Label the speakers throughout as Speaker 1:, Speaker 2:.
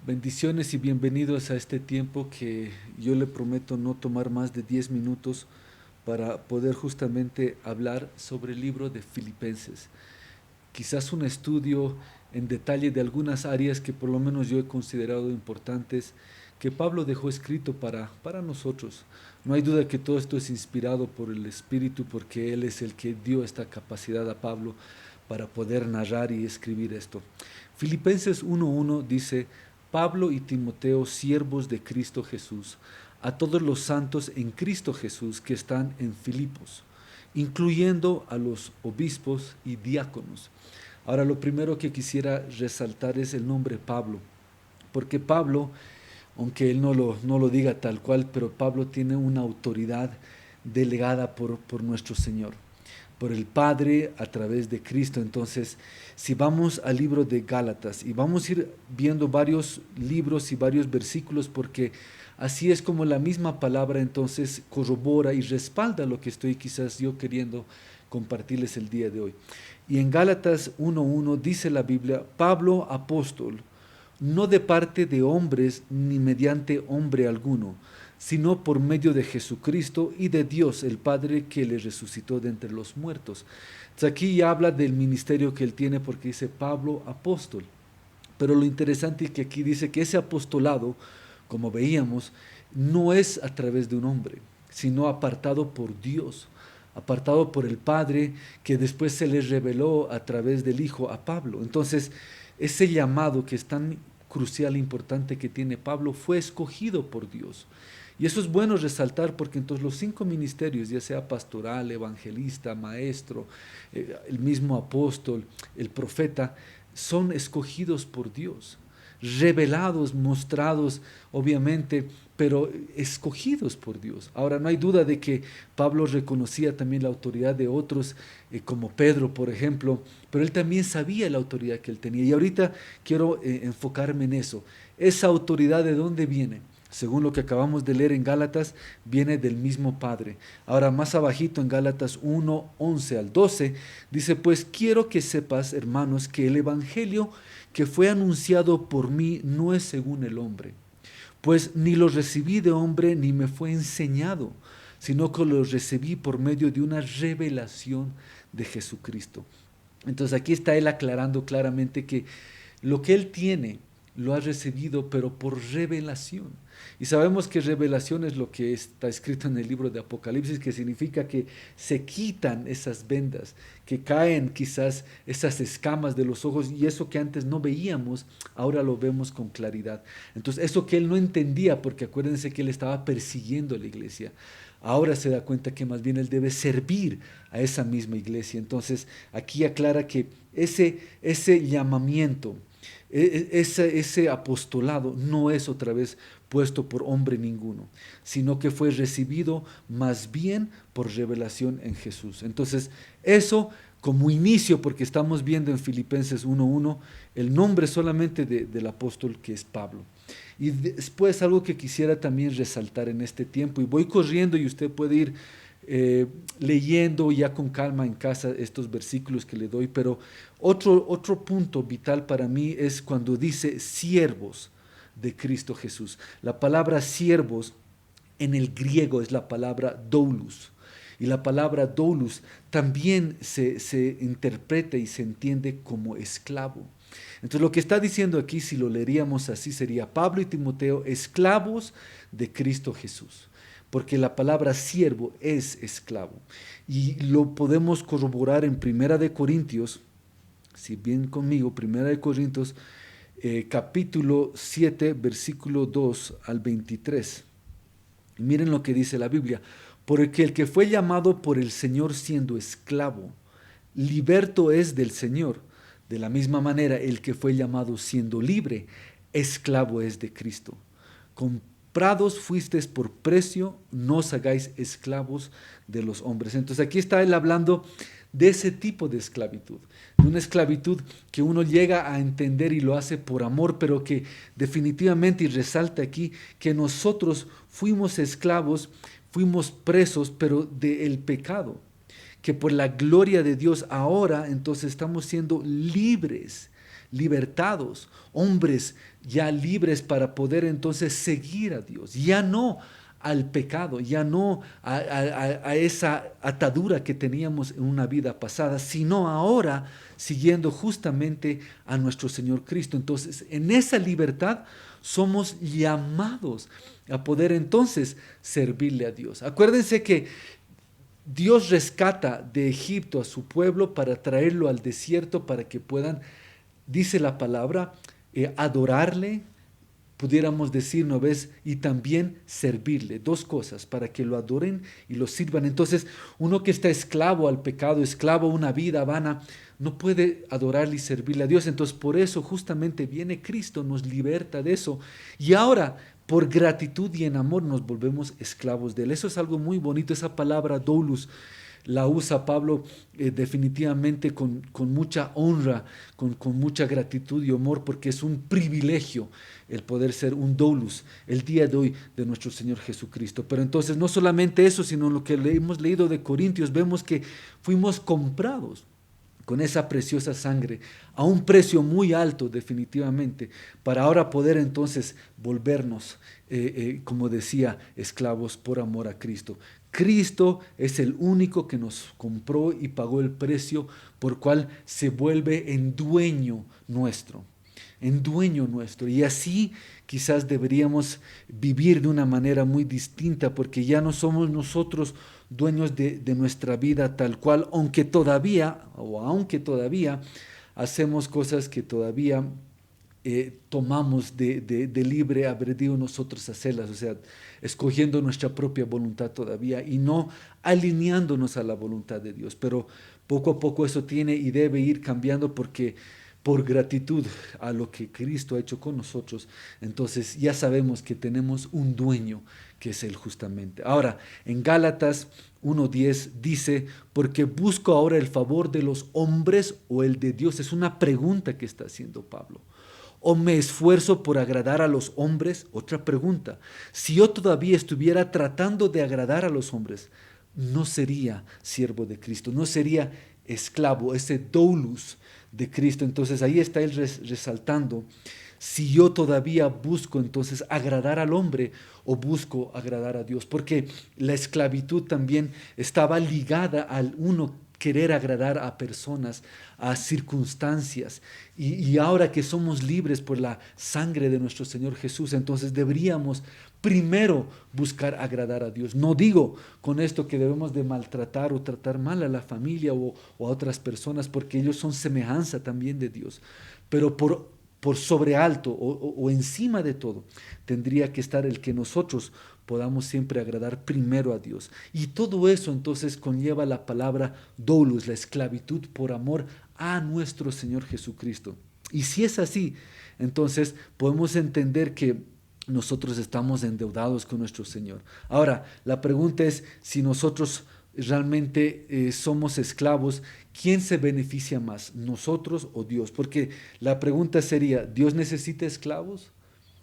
Speaker 1: Bendiciones y bienvenidos a este tiempo que yo le prometo no tomar más de 10 minutos para poder justamente hablar sobre el libro de Filipenses. Quizás un estudio en detalle de algunas áreas que por lo menos yo he considerado importantes que Pablo dejó escrito para nosotros. No hay duda que todo esto es inspirado por el Espíritu porque Él es el que dio esta capacidad a Pablo para poder narrar y escribir esto. Filipenses 1.1 dice: Pablo y Timoteo, siervos de Cristo Jesús, a todos los santos en Cristo Jesús que están en Filipos, incluyendo a los obispos y diáconos. Ahora, lo primero que quisiera resaltar es el nombre Pablo, porque Pablo, aunque él no lo diga tal cual, pero Pablo tiene una autoridad delegada por nuestro Señor, por el Padre a través de Cristo. Entonces, si vamos al libro de Gálatas, y vamos a ir viendo varios libros y varios versículos, porque así es como la misma palabra entonces corrobora y respalda lo que estoy quizás yo queriendo compartirles el día de hoy. Y en Gálatas 1.1 dice la Biblia: Pablo, apóstol, no de parte de hombres ni mediante hombre alguno, sino por medio de Jesucristo y de Dios el Padre que le resucitó de entre los muertos. Entonces aquí ya habla del ministerio que él tiene porque dice Pablo apóstol. Pero lo interesante es que aquí dice que ese apostolado, como veíamos, no es a través de un hombre, sino apartado por Dios, apartado por el Padre, que después se le reveló a través del Hijo a Pablo. Entonces, ese llamado que es tan crucial e importante que tiene Pablo fue escogido por Dios. Y eso es bueno resaltar porque entonces los 5 ministerios, ya sea pastoral, evangelista, maestro, el mismo apóstol, el profeta, son escogidos por Dios, revelados, mostrados, obviamente, pero escogidos por Dios. Ahora, no hay duda de que Pablo reconocía también la autoridad de otros, como Pedro, por ejemplo, pero él también sabía la autoridad que él tenía. Y ahorita quiero enfocarme en eso. ¿Esa autoridad de dónde viene? Según lo que acabamos de leer en Gálatas, viene del mismo Padre. Ahora, más abajito en Gálatas 1:11 al 12, dice: pues quiero que sepas, hermanos, que el evangelio que fue anunciado por mí no es según el hombre, pues ni lo recibí de hombre ni me fue enseñado, sino que lo recibí por medio de una revelación de Jesucristo. Entonces aquí está él aclarando claramente que lo que él tiene lo ha recibido, pero por revelación. Y sabemos que revelación es lo que está escrito en el libro de Apocalipsis, que significa que se quitan esas vendas, que caen quizás esas escamas de los ojos, y eso que antes no veíamos, ahora lo vemos con claridad. Entonces, eso que él no entendía, porque acuérdense que él estaba persiguiendo a la iglesia, ahora se da cuenta que más bien él debe servir a esa misma iglesia. Entonces, aquí aclara que ese llamamiento, ese apostolado no es otra vez puesto por hombre ninguno, sino que fue recibido más bien por revelación en Jesús. Entonces, eso como inicio, porque estamos viendo en Filipenses 1.1 el nombre solamente del apóstol, que es Pablo. Y después algo que quisiera también resaltar en este tiempo, y voy corriendo y usted puede ir leyendo ya con calma en casa estos versículos que le doy, pero otro punto vital para mí es cuando dice siervos de Cristo Jesús. La palabra siervos en el griego es la palabra doulos. Y la palabra doulos también se interpreta y se entiende como esclavo. Entonces lo que está diciendo aquí, si lo leeríamos así, sería Pablo y Timoteo, esclavos de Cristo Jesús. Porque la palabra siervo es esclavo. Y lo podemos corroborar en Primera de Corintios, si bien conmigo, Primera de Corintios, capítulo 7, versículo 2 al 23. Y miren lo que dice la Biblia: porque el que fue llamado por el Señor siendo esclavo, liberto es del Señor. De la misma manera, el que fue llamado siendo libre, esclavo es de Cristo. Comprados fuisteis por precio, no os hagáis esclavos de los hombres. Entonces aquí está él hablando de ese tipo de esclavitud, de una esclavitud que uno llega a entender y lo hace por amor, pero que definitivamente, y resalta aquí, que nosotros fuimos esclavos, fuimos presos, pero del pecado, que por la gloria de Dios ahora entonces estamos siendo libres, libertados, hombres ya libres para poder entonces seguir a Dios, ya no al pecado, ya no a esa atadura que teníamos en una vida pasada, sino ahora siguiendo justamente a nuestro Señor Cristo. Entonces, en esa libertad somos llamados a poder entonces servirle a Dios. Acuérdense que Dios rescata de Egipto a su pueblo para traerlo al desierto para que puedan, dice la palabra, adorarle, pudiéramos decir, ¿no ves? Y también servirle. Dos cosas, para que lo adoren y lo sirvan. Entonces, uno que está esclavo al pecado, esclavo a una vida vana, no puede adorarle y servirle a Dios. Entonces, por eso justamente viene Cristo, nos liberta de eso. Y ahora, por gratitud y en amor, nos volvemos esclavos de Él. Eso es algo muy bonito, esa palabra doulos. La usa Pablo definitivamente con mucha honra, con mucha gratitud y amor, porque es un privilegio el poder ser un doulos el día de hoy de nuestro Señor Jesucristo. Pero entonces no solamente eso, sino lo que hemos leído de Corintios, vemos que fuimos comprados con esa preciosa sangre, a un precio muy alto definitivamente, para ahora poder entonces volvernos, como decía, esclavos por amor a Cristo. Cristo es el único que nos compró y pagó el precio por cual se vuelve en dueño nuestro. En dueño nuestro. Y así quizás deberíamos vivir de una manera muy distinta, porque ya no somos nosotros dueños de nuestra vida tal cual, aunque todavía hacemos cosas que todavía tomamos de libre albedrío nosotros hacerlas, o sea, escogiendo nuestra propia voluntad todavía y no alineándonos a la voluntad de Dios. Pero poco a poco eso tiene y debe ir cambiando, porque por gratitud a lo que Cristo ha hecho con nosotros, entonces ya sabemos que tenemos un dueño que es Él justamente. Ahora, en Gálatas 1:10 dice, porque busco ahora el favor de los hombres o el de Dios. Es una pregunta que está haciendo Pablo. ¿O me esfuerzo por agradar a los hombres? Otra pregunta. Si yo todavía estuviera tratando de agradar a los hombres, no sería siervo de Cristo, no sería esclavo, ese doulos de Cristo. Entonces ahí está él resaltando, si yo todavía busco entonces agradar al hombre o busco agradar a Dios, porque la esclavitud también estaba ligada al uno querer agradar a personas, a circunstancias, y ahora que somos libres por la sangre de nuestro Señor Jesús, entonces deberíamos primero buscar agradar a Dios. No digo con esto que debemos de maltratar o tratar mal a la familia o a otras personas, porque ellos son semejanza también de Dios, pero por sobre alto o encima de todo tendría que estar el que nosotros podamos siempre agradar primero a Dios. Y todo eso entonces conlleva la palabra doulos, la esclavitud por amor a nuestro Señor Jesucristo. Y si es así, entonces podemos entender que nosotros estamos endeudados con nuestro Señor. Ahora, la pregunta es si nosotros realmente somos esclavos, ¿quién se beneficia más, nosotros o Dios? Porque la pregunta sería, ¿Dios necesita esclavos?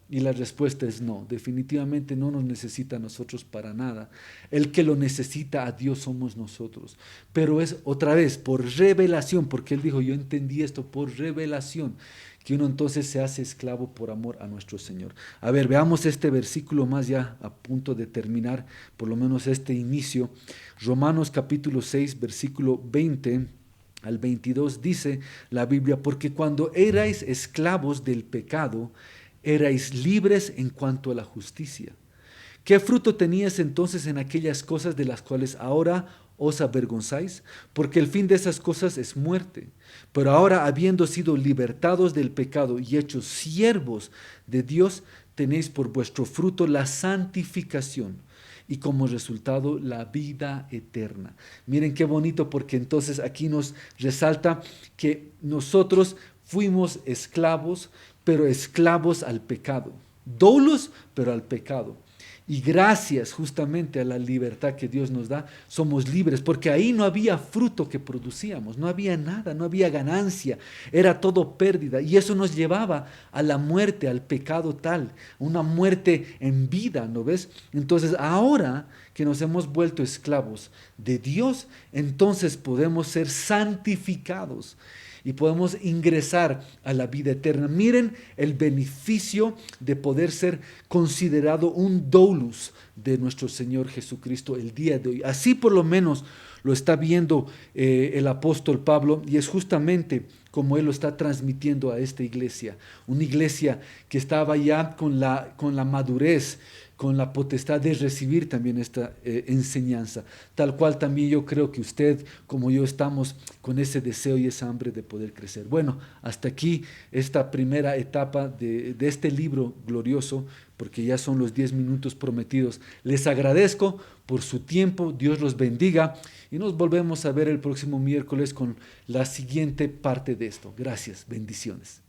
Speaker 1: Y la respuesta es no, definitivamente no nos necesita a nosotros para nada. El que lo necesita a Dios somos nosotros. Pero es otra vez por revelación, porque Él dijo, yo entendí esto por revelación, que uno entonces se hace esclavo por amor a nuestro Señor. A ver, veamos este versículo más ya a punto de terminar, por lo menos este inicio. Romanos capítulo 6, versículo 20 al 22 dice la Biblia, porque cuando erais esclavos del pecado, erais libres en cuanto a la justicia. ¿Qué fruto tenías entonces en aquellas cosas de las cuales ahora os avergonzáis? Porque el fin de esas cosas es muerte. Pero ahora, habiendo sido libertados del pecado y hechos siervos de Dios, tenéis por vuestro fruto la santificación y como resultado la vida eterna. Miren qué bonito, porque entonces aquí nos resalta que nosotros fuimos esclavos, pero esclavos al pecado. Doulos, pero al pecado. Y gracias justamente a la libertad que Dios nos da, somos libres, porque ahí no había fruto que producíamos, no había nada, no había ganancia, era todo pérdida. Y eso nos llevaba a la muerte, al pecado tal, una muerte en vida, ¿no ves? Entonces ahora que nos hemos vuelto esclavos de Dios, entonces podemos ser santificados y podemos ingresar a la vida eterna. Miren el beneficio de poder ser considerado un doulos de nuestro Señor Jesucristo el día de hoy. Así por lo menos lo está viendo el apóstol Pablo, y es justamente como él lo está transmitiendo a esta iglesia. Una iglesia que estaba ya con la madurez, con la potestad de recibir también esta enseñanza, tal cual también yo creo que usted, como yo, estamos con ese deseo y esa hambre de poder crecer. Bueno, hasta aquí esta primera etapa de este libro glorioso, porque ya son los 10 minutos prometidos. Les agradezco por su tiempo, Dios los bendiga, y nos volvemos a ver el próximo miércoles con la siguiente parte de esto. Gracias, bendiciones.